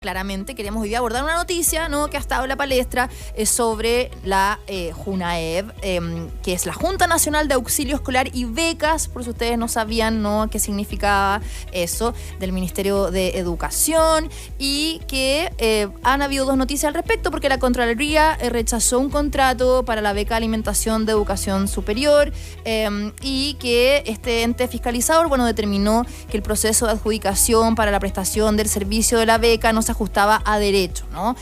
Claramente queremos hoy día abordar una noticia, ¿no?, que ha estado en la palestra sobre la JUNAEB, que es la Junta Nacional de Auxilio Escolar y Becas, por si ustedes no sabían, ¿no?, qué significaba eso, del Ministerio de Educación, y que han habido dos noticias al respecto, porque la Contraloría rechazó un contrato para la beca de alimentación de educación superior, y que este ente fiscalizador, determinó que el proceso de adjudicación para la prestación del servicio de la beca no se ajustaba a derecho, ¿no?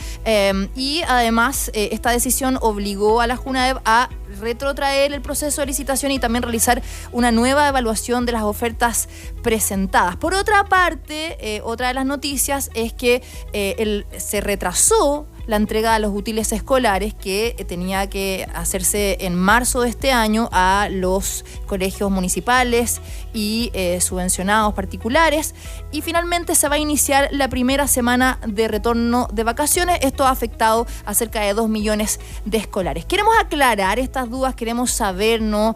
Y además esta decisión obligó a la JUNAEB a retrotraer el proceso de licitación y también realizar una nueva evaluación de las ofertas presentadas. Por otra parte, otra de las noticias es que se retrasó la entrega de los útiles escolares que tenía que hacerse en marzo de este año a los colegios municipales y subvencionados particulares, y finalmente se va a iniciar la primera semana de retorno de vacaciones. Esto ha afectado a cerca de 2 millones de escolares. Queremos aclarar estas dudas, queremos saber, ¿no?,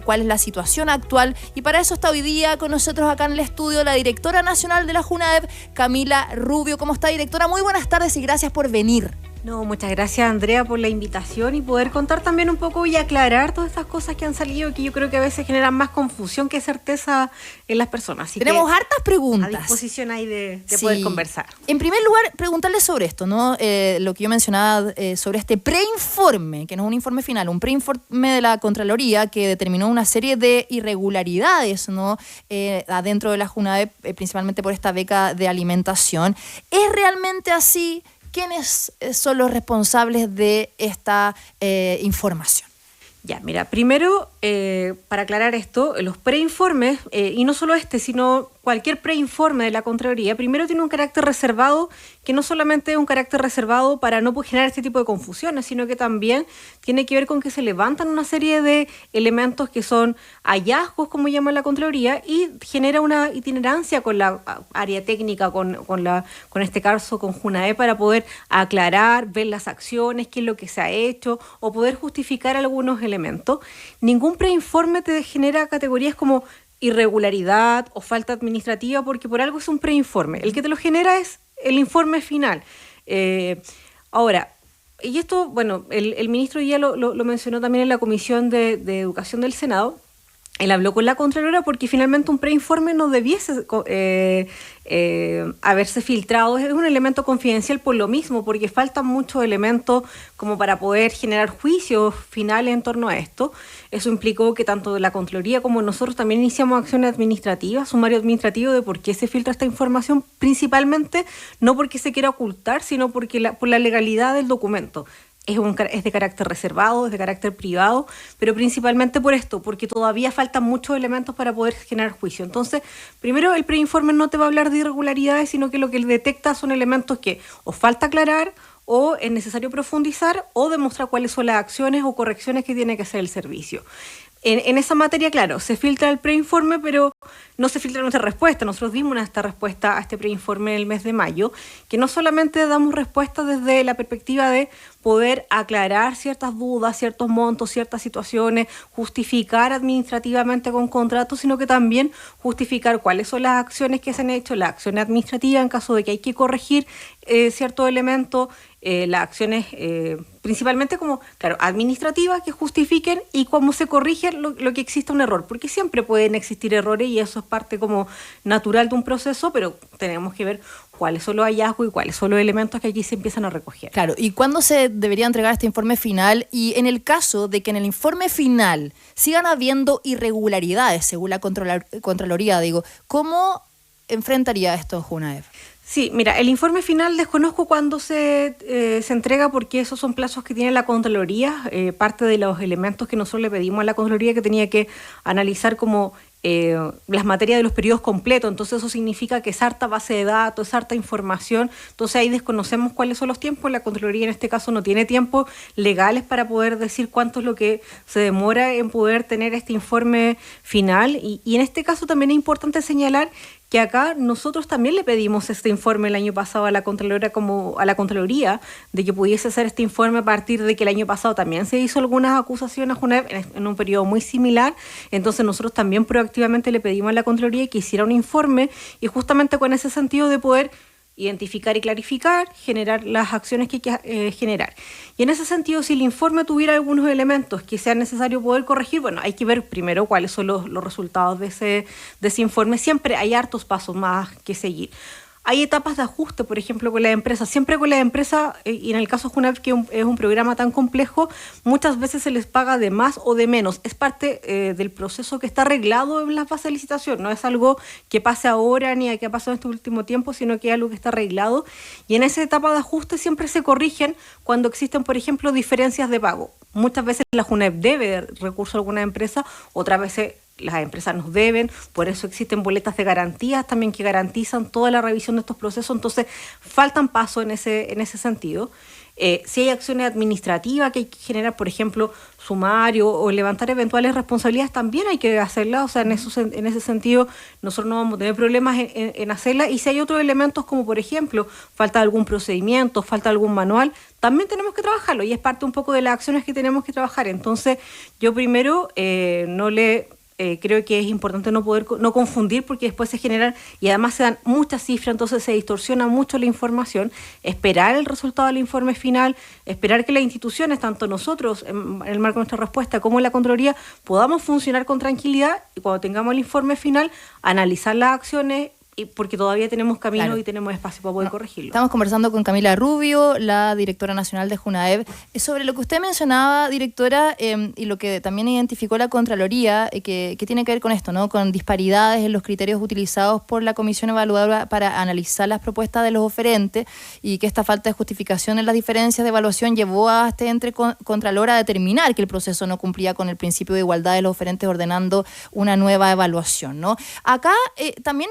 cuál es la situación actual, y para eso está hoy día con nosotros acá en el estudio la directora nacional de la JUNAEB, Camila Rubio. ¿Cómo está, directora? Muy buenas tardes y gracias por venir. No, muchas gracias, Andrea, por la invitación y poder contar también un poco y aclarar todas estas cosas que han salido, que yo creo que a veces generan más confusión que certeza en las personas. Así tenemos hartas preguntas. A disposición ahí de poder conversar. En primer lugar, preguntarles sobre esto, ¿no? Lo que yo mencionaba sobre este preinforme, que no es un informe final, un preinforme de la Contraloría que determinó una serie de irregularidades, ¿no?, adentro de la JUNAEB, principalmente por esta beca de alimentación. ¿Es realmente así? ¿Quiénes son los responsables de esta información? Ya, mira, primero, para aclarar esto, los preinformes, y no solo este, sino cualquier preinforme de la Contraloría, primero tiene un carácter reservado, que no solamente es un carácter reservado para no generar este tipo de confusiones, sino que también tiene que ver con que se levantan una serie de elementos que son hallazgos, como llama la Contraloría, y genera una itinerancia con la área técnica, con este caso, con JUNAEB, para poder aclarar, ver las acciones, qué es lo que se ha hecho, o poder justificar algunos elementos. Ningún preinforme te genera categorías como irregularidad o falta administrativa, porque por algo es un preinforme. El que te lo genera es el informe final. Ahora, y esto, el ministro ya lo mencionó también en la Comisión de Educación del Senado. Él habló con la Contralora porque finalmente un preinforme no debiese haberse filtrado. Es un elemento confidencial por lo mismo, porque faltan muchos elementos como para poder generar juicios finales en torno a esto. Eso implicó que tanto la Contraloría como nosotros también iniciamos acciones administrativas, sumario administrativo de por qué se filtra esta información, principalmente no porque se quiera ocultar, sino porque por la legalidad del documento. Es de carácter reservado, es de carácter privado, pero principalmente por esto, porque todavía faltan muchos elementos para poder generar juicio. Entonces, primero, el preinforme no te va a hablar de irregularidades, sino que lo que él detecta son elementos que o falta aclarar, o es necesario profundizar, o demostrar cuáles son las acciones o correcciones que tiene que hacer el servicio. En esa materia, claro, se filtra el preinforme, pero no se filtra nuestra respuesta. Nosotros dimos esta respuesta a este preinforme en el mes de mayo, que no solamente damos respuesta desde la perspectiva de poder aclarar ciertas dudas, ciertos montos, ciertas situaciones, justificar administrativamente con contratos, sino que también justificar cuáles son las acciones que se han hecho, las acciones administrativas en caso de que hay que corregir ciertos elementos, las acciones principalmente como, claro, administrativas que justifiquen y cómo se corrige lo que exista un error, porque siempre pueden existir errores y eso es parte como natural de un proceso, pero tenemos que ver cuáles son los hallazgos y cuáles son los elementos que aquí se empiezan a recoger. Claro, ¿y cuándo se debería entregar este informe final? Y en el caso de que en el informe final sigan habiendo irregularidades, según la Contraloría, ¿cómo enfrentaría esto JUNAEB? Sí, mira, el informe final desconozco cuándo se entrega, porque esos son plazos que tiene la Contraloría. Parte de los elementos que nosotros le pedimos a la Contraloría, que tenía que analizar como las materias de los periodos completos, entonces eso significa que es harta base de datos, es harta información, entonces ahí desconocemos cuáles son los tiempos. La Contraloría en este caso no tiene tiempos legales para poder decir cuánto es lo que se demora en poder tener este informe final, y en este caso también es importante señalar que acá nosotros también le pedimos este informe el año pasado a la Contraloría, de que pudiese hacer este informe a partir de que el año pasado también se hizo algunas acusaciones a JUNAEB en un periodo muy similar. Entonces nosotros también proactivamente le pedimos a la Contraloría que hiciera un informe, y justamente con ese sentido de poder identificar y clarificar, generar las acciones que hay que generar. Y en ese sentido, si el informe tuviera algunos elementos que sea necesario poder corregir, bueno, hay que ver primero cuáles son los resultados de ese informe. Siempre hay hartos pasos más que seguir. Hay etapas de ajuste, por ejemplo, con la empresa. Siempre con la empresa, y en el caso de Junaev, que es un programa tan complejo, muchas veces se les paga de más o de menos. Es parte del proceso que está arreglado en la fase de licitación. No es algo que pase ahora ni que ha pasado en este último tiempo, sino que es algo que está arreglado. Y en esa etapa de ajuste siempre se corrigen cuando existen, por ejemplo, diferencias de pago. Muchas veces la Junaev debe recurso a alguna empresa, otras veces las empresas nos deben, por eso existen boletas de garantías también que garantizan toda la revisión de estos procesos, entonces faltan pasos en ese sentido. Si hay acciones administrativas que hay que generar, por ejemplo, sumario o levantar eventuales responsabilidades, también hay que hacerlas, o sea, en ese sentido nosotros no vamos a tener problemas en hacerlas, y si hay otros elementos como, por ejemplo, falta algún procedimiento, falta algún manual, también tenemos que trabajarlo, y es parte un poco de las acciones que tenemos que trabajar. Entonces, yo primero creo que es importante no confundir, porque después se generan, y además se dan muchas cifras, entonces se distorsiona mucho la información. Esperar el resultado del informe final, esperar que las instituciones, tanto nosotros en el marco de nuestra respuesta como la Contraloría, podamos funcionar con tranquilidad, y cuando tengamos el informe final, analizar las acciones, porque todavía tenemos camino, claro, y tenemos espacio para poder corregirlo. Estamos conversando con Camila Rubio, la directora nacional de Junaev, sobre lo que usted mencionaba, directora, y lo que también identificó la Contraloría, que tiene que ver con esto, ¿no? Con disparidades en los criterios utilizados por la comisión evaluadora para analizar las propuestas de los oferentes, y que esta falta de justificación en las diferencias de evaluación llevó a este ente Contralor a determinar que el proceso no cumplía con el principio de igualdad de los oferentes, ordenando una nueva evaluación, ¿no? Acá también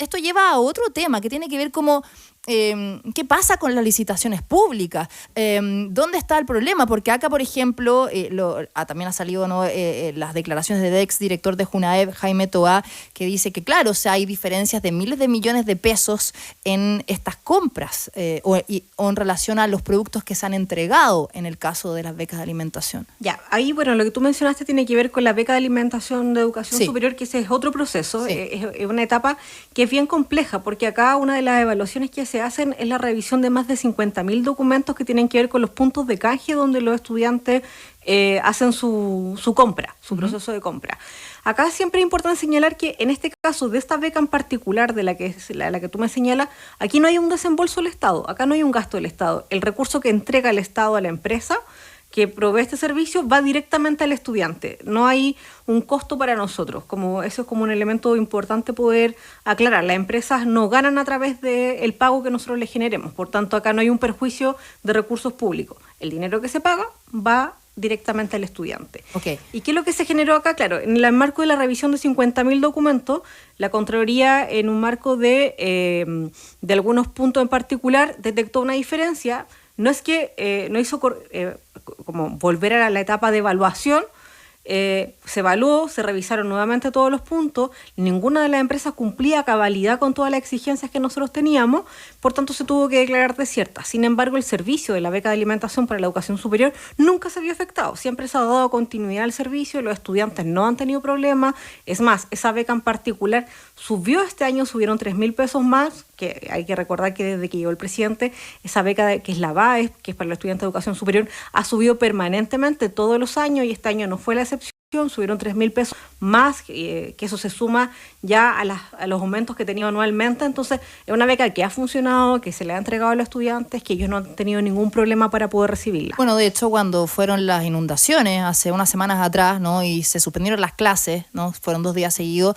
esto lleva a otro tema que tiene que ver como ¿qué pasa con las licitaciones públicas? ¿Dónde está el problema? Porque acá, por ejemplo, también ha salido, ¿no? Las declaraciones del ex director de Junaev, Jaime Toá, que dice que, claro, o sea, hay diferencias de miles de millones de pesos en estas compras o en relación a los productos que se han entregado en el caso de las becas de alimentación. Ya, ahí, bueno, lo que tú mencionaste tiene que ver con la beca de alimentación de educación superior, que ese es otro proceso, es una etapa que es bien compleja, porque acá una de las evaluaciones que se hacen es la revisión de más de 50.000 documentos que tienen que ver con los puntos de canje donde los estudiantes hacen su compra, su proceso de compra. Acá siempre es importante señalar que en este caso de esta beca en particular, de la que tú me señalas, aquí no hay un desembolso del Estado, acá no hay un gasto del Estado. El recurso que entrega el Estado a la empresa que provee este servicio va directamente al estudiante. No hay un costo para nosotros. Eso es como un elemento importante poder aclarar. Las empresas no ganan a través del pago que nosotros les generemos. Por tanto, acá no hay un perjuicio de recursos públicos. El dinero que se paga va directamente al estudiante. Okay. ¿Y qué es lo que se generó acá? Claro, en el marco de la revisión de 50.000 documentos, la Contraloría, en un marco de algunos puntos en particular, detectó una diferencia. No es que no hizo como volver a la etapa de evaluación, se evaluó, se revisaron nuevamente todos los puntos, ninguna de las empresas cumplía a cabalidad con todas las exigencias que nosotros teníamos, por tanto se tuvo que declarar desierta. Sin embargo, el servicio de la beca de alimentación para la educación superior nunca se vio afectado, siempre se ha dado continuidad al servicio, los estudiantes no han tenido problemas. Es más, esa beca en particular subió este año, subieron 3.000 pesos más, que hay que recordar que desde que llegó el presidente, esa beca que es la BAE, que es para los estudiantes de educación superior, ha subido permanentemente todos los años, y este año no fue la excepción. Subieron 3.000 pesos más, que eso se suma ya a los aumentos que tenía anualmente. Entonces es una beca que ha funcionado, que se le ha entregado a los estudiantes, que ellos no han tenido ningún problema para poder recibirla. Bueno, de hecho, cuando fueron las inundaciones hace unas semanas atrás, ¿no? Y se suspendieron las clases, ¿no? Fueron 2 días seguidos,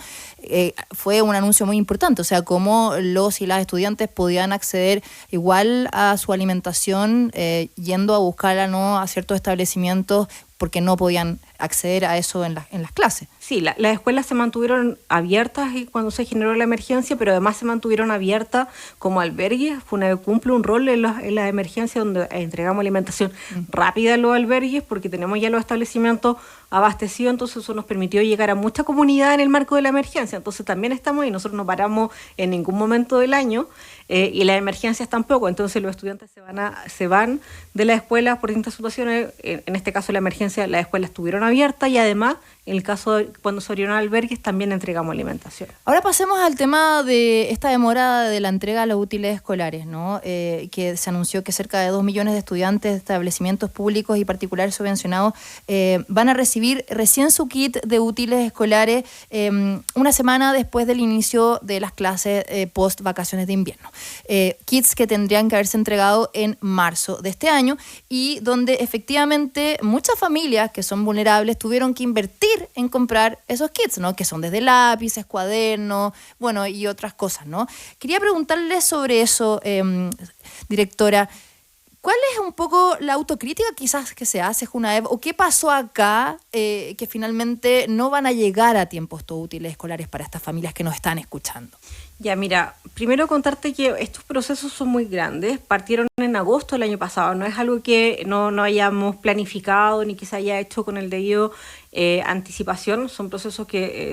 fue un anuncio muy importante, o sea, cómo los y las estudiantes podían acceder igual a su alimentación yendo a buscarla, ¿no? A ciertos establecimientos, porque no podían acceder a eso en las clases. Sí, las escuelas se mantuvieron abiertas cuando se generó la emergencia, pero además se mantuvieron abiertas como albergues. Junaev cumple un rol en la emergencia, donde entregamos alimentación rápida a los albergues, porque tenemos ya los establecimientos abastecidos, entonces eso nos permitió llegar a mucha comunidad en el marco de la emergencia. Entonces también estamos ahí, nosotros no paramos en ningún momento del año, y las emergencias tampoco. Entonces los estudiantes se van de las escuelas por distintas situaciones. En este caso la emergencia, las escuelas estuvieron abiertas, y además En el caso de cuando se abrieron albergues, también entregamos alimentación. Ahora pasemos al tema de esta demora de la entrega de los útiles escolares, ¿no? Que se anunció que cerca de 2 millones de estudiantes de establecimientos públicos y particulares subvencionados van a recibir recién su kit de útiles escolares una semana después del inicio de las clases post vacaciones de invierno. Kits que tendrían que haberse entregado en marzo de este año y donde efectivamente muchas familias que son vulnerables tuvieron que invertir en comprar esos kits, ¿no? Que son desde lápices, cuadernos, bueno, y otras cosas, ¿no? Quería preguntarle sobre eso, directora. ¿Cuál es un poco la autocrítica quizás que se hace, Junaev, o qué pasó acá que finalmente no van a llegar a tiempo estos útiles escolares para estas familias que nos están escuchando? Ya, mira, primero contarte que estos procesos son muy grandes, partieron en agosto del año pasado, no es algo que no hayamos planificado ni que se haya hecho con el debido anticipación, son procesos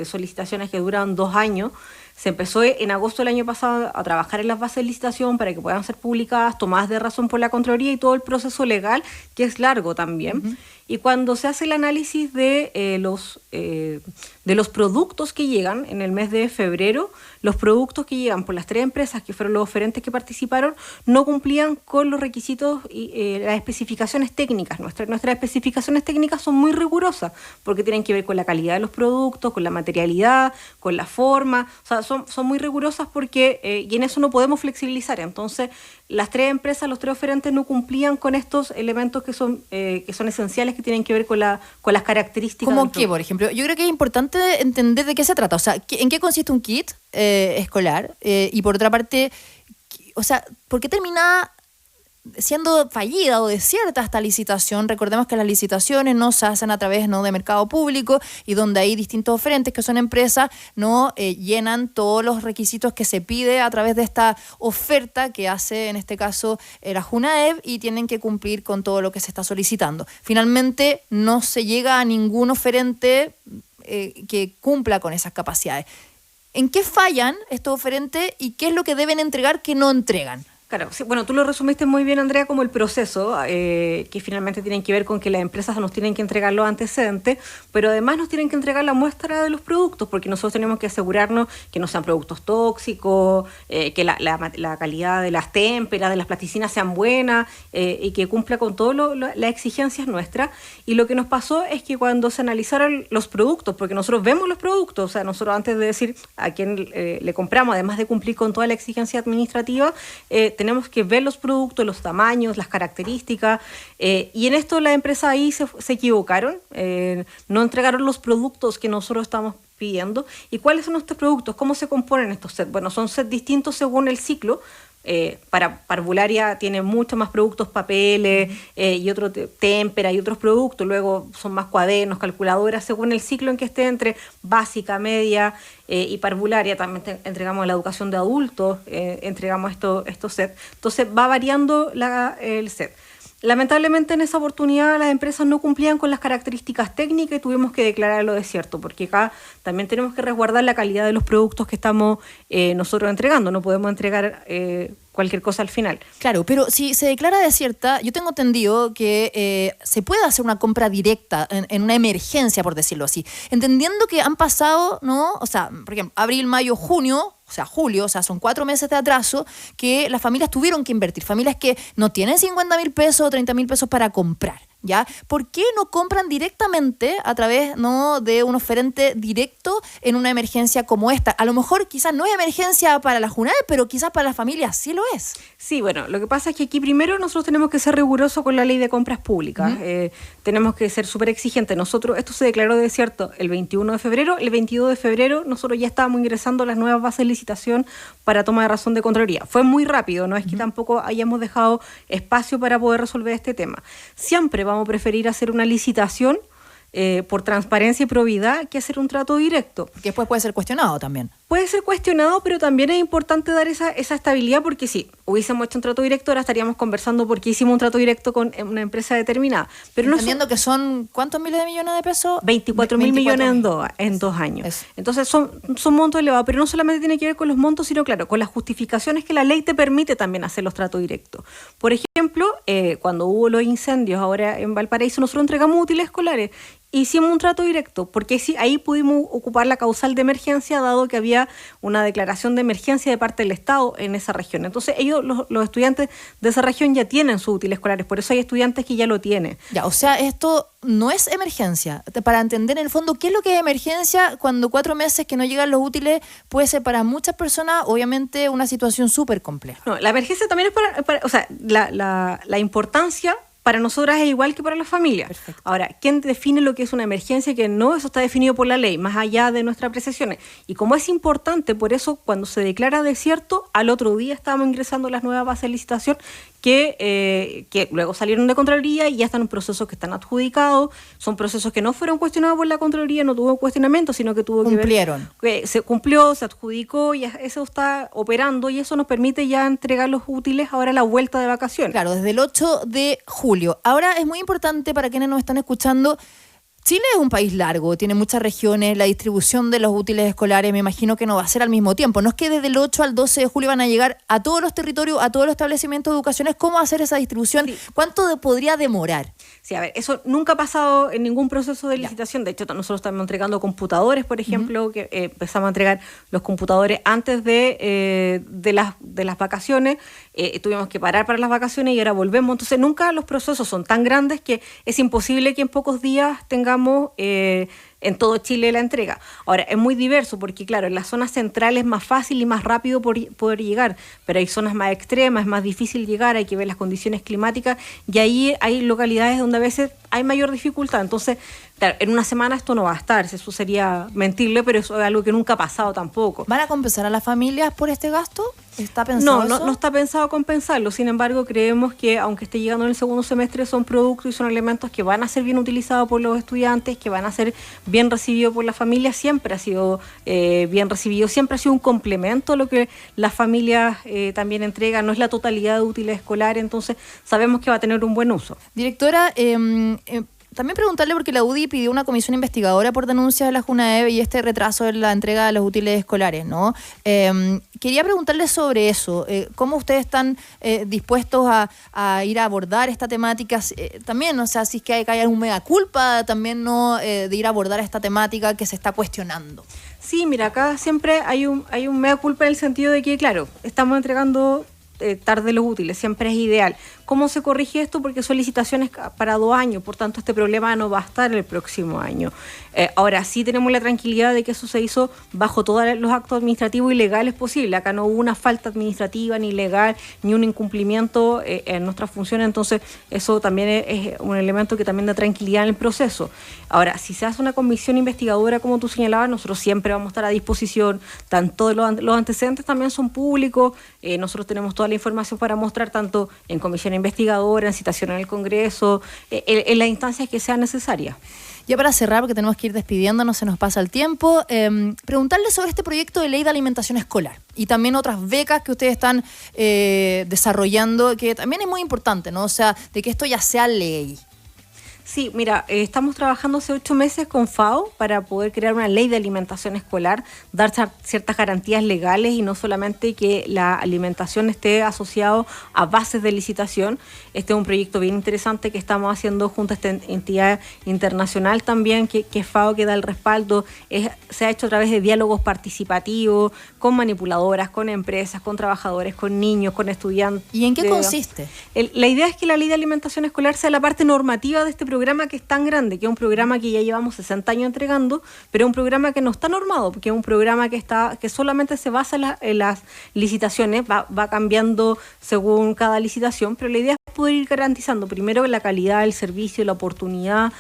solicitaciones que duran 2 años. Se empezó en agosto del año pasado a trabajar en las bases de licitación para que puedan ser publicadas, tomadas de razón por la Contraloría y todo el proceso legal, que es largo también. Uh-huh. Y cuando se hace el análisis de los productos que llegan en el mes de febrero, los productos que llegan por las 3 empresas que fueron los oferentes que participaron no cumplían con los requisitos y las especificaciones técnicas. Nuestras especificaciones técnicas son muy rigurosas porque tienen que ver con la calidad de los productos, con la materialidad, con la forma. O sea, son muy rigurosas porque y en eso no podemos flexibilizar. Entonces, las 3 empresas, los 3 oferentes no cumplían con estos elementos que son esenciales, que tienen que ver con las características. ¿Cómo qué, por ejemplo? Yo creo que es importante entender de qué se trata. O sea, ¿en qué consiste un kit escolar? Y por otra parte, o sea, ¿por qué termina siendo fallida o desierta esta licitación? Recordemos que las licitaciones no se hacen a través de mercado público y donde hay distintos oferentes que son empresas, llenan todos los requisitos que se pide a través de esta oferta que hace en este caso la Junaev y tienen que cumplir con todo lo que se está solicitando. Finalmente no se llega a ningún oferente que cumpla con esas capacidades. ¿En qué fallan estos oferentes y qué es lo que deben entregar que no entregan? Claro, sí, bueno, tú lo resumiste muy bien, Andrea, como el proceso, que finalmente tienen que ver con que las empresas nos tienen que entregar los antecedentes, pero además nos tienen que entregar la muestra de los productos, porque nosotros tenemos que asegurarnos que no sean productos tóxicos, que la calidad de las témperas, de las plasticinas sean buenas y que cumpla con todas las exigencias nuestras. Y lo que nos pasó es que cuando se analizaron los productos, porque nosotros vemos los productos, o sea, nosotros antes de decir a quién le compramos, además de cumplir con toda la exigencia administrativa, tenemos que ver los productos, los tamaños, las características, y en esto las empresas ahí se equivocaron, no entregaron los productos que nosotros estamos pidiendo. ¿Y cuáles son estos productos? ¿Cómo se componen estos sets? Bueno, son sets distintos según el ciclo. Para parvularia tiene muchos más productos, papeles y otro témpera y otros productos. Luego son más cuadernos, calculadoras, según el ciclo en que esté entre básica, media y parvularia. También entregamos la educación de adultos, entregamos estos sets. Entonces va variando el set. Lamentablemente en esa oportunidad las empresas no cumplían con las características técnicas y tuvimos que declararlo desierto, porque acá también tenemos que resguardar la calidad de los productos que estamos nosotros entregando. No podemos entregar cualquier cosa al final. Claro, pero si se declara desierta, yo tengo entendido que se puede hacer una compra directa en una emergencia, por decirlo así. Entendiendo que han pasado, ¿no? O sea, por ejemplo, abril, mayo, junio, o sea, julio, o sea, son 4 meses de atraso que las familias tuvieron que invertir. Familias que no tienen 50,000 pesos o 30,000 pesos para comprar, ¿ya? ¿Por qué no compran directamente a través, ¿no?, de un oferente directo en una emergencia como esta? A lo mejor quizás no es emergencia para la Junaev, pero quizás para las familias sí lo es. Sí, bueno, lo que pasa es que aquí primero nosotros tenemos que ser rigurosos con la ley de compras públicas. Uh-huh. Tenemos que ser súper exigentes. Nosotros, esto se declaró desierto el 21 de febrero. El 22 de febrero nosotros ya estábamos ingresando a las nuevas bases de licitación para toma de razón de Contraloría. Fue muy rápido, no es que tampoco hayamos dejado espacio para poder resolver este tema. Siempre vamos a preferir hacer una licitación por transparencia y probidad que hacer un trato directo. Que después puede ser cuestionado también. Puede ser cuestionado, pero también es importante dar esa estabilidad, porque si hubiésemos hecho un trato directo, ahora estaríamos conversando porque hicimos un trato directo con una empresa determinada. Pero entendiendo que son, ¿cuántos miles de millones de pesos? 24.000 millones en 2 años. Eso. Entonces son montos elevados, pero no solamente tiene que ver con los montos, sino claro, con las justificaciones que la ley te permite también hacer los tratos directos. Por ejemplo, cuando hubo los incendios ahora en Valparaíso, nosotros entregamos útiles escolares. hicimos un trato directo, porque sí, ahí pudimos ocupar la causal de emergencia, dado que había una declaración de emergencia de parte del Estado en esa región. Entonces ellos, los estudiantes de esa región ya tienen sus útiles escolares, por eso hay estudiantes que ya lo tienen. Ya, o sea, esto no es emergencia. Para entender en el fondo qué es lo que es emergencia, cuando 4 meses que no llegan los útiles puede ser para muchas personas, obviamente, una situación súper compleja. No, la emergencia también es o sea, la importancia para nosotras es igual que para las familias. Perfecto. Ahora, ¿quién define lo que es una emergencia y qué no? Eso está definido por la ley, más allá de nuestras apreciaciones. Y como es importante, por eso cuando se declara desierto, al otro día estábamos ingresando las nuevas bases de licitación que luego salieron de Contraloría y ya están en procesos que están adjudicados. Son procesos que no fueron cuestionados por la Contraloría, no tuvo cuestionamiento, sino que tuvo Cumplieron. que ver. Se cumplió, se adjudicó, y eso está operando y eso nos permite ya entregar los útiles ahora a la vuelta de vacaciones. Claro, desde el 8 de julio. Ahora es muy importante para quienes nos están escuchando. Chile es un país largo, tiene muchas regiones, la distribución de los útiles escolares me imagino que no va a ser al mismo tiempo. No es que desde el 8 al 12 de julio van a llegar a todos los territorios, a todos los establecimientos educacionales. ¿Cómo hacer esa distribución? Sí. ¿Cuánto podría demorar? Sí, a ver, eso nunca ha pasado en ningún proceso de licitación. De hecho, nosotros estamos entregando computadores, por ejemplo, que empezamos a entregar los computadores antes de las vacaciones. Tuvimos que parar para las vacaciones y ahora volvemos. Entonces, nunca los procesos son tan grandes que es imposible que en pocos días tengamos en todo Chile la entrega. Ahora, es muy diverso porque, claro, en las zonas centrales es más fácil y más rápido poder llegar, pero hay zonas más extremas, es más difícil llegar, hay que ver las condiciones climáticas y ahí hay localidades donde a veces hay mayor dificultad. Entonces, claro, en una semana esto no va a estar, eso sería mentirle, pero eso es algo que nunca ha pasado tampoco. ¿Van a compensar a las familias por este gasto? ¿Está pensado eso? No está pensado compensarlo. Sin embargo, creemos que aunque esté llegando en el segundo semestre, son productos y son elementos que van a ser bien utilizados por los estudiantes, que van a ser bien recibidos por las familias. Siempre ha sido bien recibido, siempre ha sido un complemento a lo que las familias también entregan. No es la totalidad de útiles escolares, entonces sabemos que va a tener un buen uso. Directora, también preguntarle, porque la UDI pidió una comisión investigadora por denuncias de la JUNAEV y este retraso en la entrega de los útiles escolares, ¿no? Quería preguntarle sobre eso. ¿Cómo ustedes están dispuestos a ir a abordar esta temática? También, o sea, si es que hay algún mea culpa también, ¿no? De ir a abordar esta temática que se está cuestionando. Sí, mira, acá siempre hay un mea culpa en el sentido de que, claro, estamos entregando tarde los útiles, siempre es ideal. ¿Cómo se corrige esto? Porque son licitaciones para 2 años, por tanto este problema no va a estar el próximo año. Ahora sí tenemos la tranquilidad de que eso se hizo bajo todos los actos administrativos y legales posibles. Acá no hubo una falta administrativa ni legal, ni un incumplimiento en nuestras funciones, entonces eso también es un elemento que también da tranquilidad en el proceso. Ahora, si se hace una comisión investigadora, como tú señalabas, nosotros siempre vamos a estar a disposición, tanto los antecedentes también son públicos, nosotros tenemos toda la información para mostrar tanto en comisión investigadora, en citación en el Congreso, en las instancias que sean necesarias. Ya para cerrar, porque tenemos que ir despidiéndonos, se nos pasa el tiempo, preguntarle sobre este proyecto de ley de alimentación escolar y también otras becas que ustedes están desarrollando, que también es muy importante, ¿no? O sea, de que esto ya sea ley. Sí, mira, estamos trabajando hace 8 meses con FAO para poder crear una ley de alimentación escolar, dar ciertas garantías legales y no solamente que la alimentación esté asociado a bases de licitación. Este es un proyecto bien interesante que estamos haciendo junto a esta entidad internacional también, que es FAO, que da el respaldo. Se ha hecho a través de diálogos participativos con manipuladoras, con empresas, con trabajadores, con niños, con estudiantes. ¿Y en qué consiste? La idea es que la ley de alimentación escolar sea la parte normativa de este programa, que es tan grande, que es un programa que ya llevamos 60 años entregando, pero es un programa que no está normado, porque es un programa que solamente se basa en las licitaciones, va cambiando según cada licitación, pero la idea es poder ir garantizando primero la calidad del servicio, la oportunidad,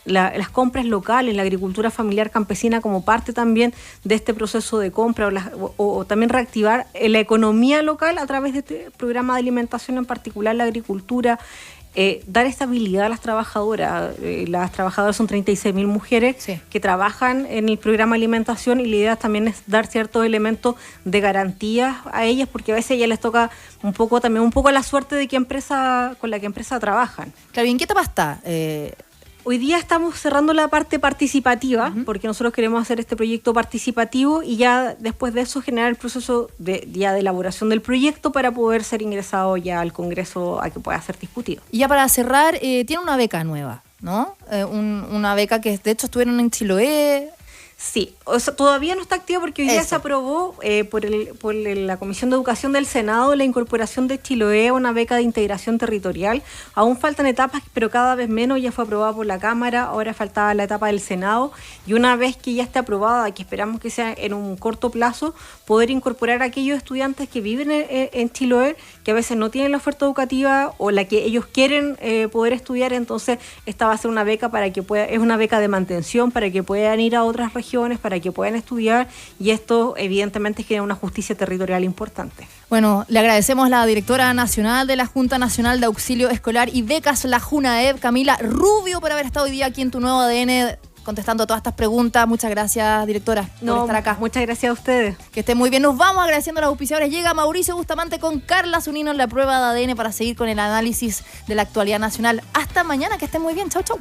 las compras locales, la agricultura familiar campesina como parte también de este proceso de compra, o también reactivar la economía local a través de este programa de alimentación, en particular la agricultura. Dar estabilidad a las trabajadoras. Las trabajadoras son 36.000 mujeres que trabajan en el programa de alimentación, y la idea también es dar ciertos elementos de garantías a ellas, porque a veces ya les toca un poco la suerte de con la que empresa trabajan. Claro, ¿y en qué etapa está? Hoy día estamos cerrando la parte participativa, porque nosotros queremos hacer este proyecto participativo y ya después de eso generar el proceso de elaboración del proyecto para poder ser ingresado ya al Congreso a que pueda ser discutido. Y ya para cerrar, tiene una beca nueva. ¿no? Una beca que de hecho estuvieron en Chiloé. Sí, o sea, todavía no está activa porque hoy día se aprobó por la Comisión de Educación del Senado la incorporación de Chiloé a una beca de integración territorial. Aún faltan etapas, pero cada vez menos. Ya fue aprobada por la Cámara, ahora faltaba la etapa del Senado, y una vez que ya esté aprobada, que esperamos que sea en un corto plazo, poder incorporar a aquellos estudiantes que viven en Chiloé, que a veces no tienen la oferta educativa o la que ellos quieren poder estudiar. Entonces esta va a ser una beca es una beca de mantención para que puedan ir a otras regiones, para que puedan estudiar, y esto evidentemente genera una justicia territorial importante. Bueno, le agradecemos a la directora nacional de la Junta Nacional de Auxilio Escolar y Becas, la JUNAEV, Camila Rubio, por haber estado hoy día aquí en Tu Nuevo ADN contestando todas estas preguntas. Muchas gracias, directora, por estar acá. Muchas gracias a ustedes. Que estén muy bien. Nos vamos agradeciendo a los auspiciadores. Llega Mauricio Bustamante con Carla Zunino en la prueba de ADN para seguir con el análisis de la actualidad nacional. Hasta mañana, que estén muy bien. Chau, chau.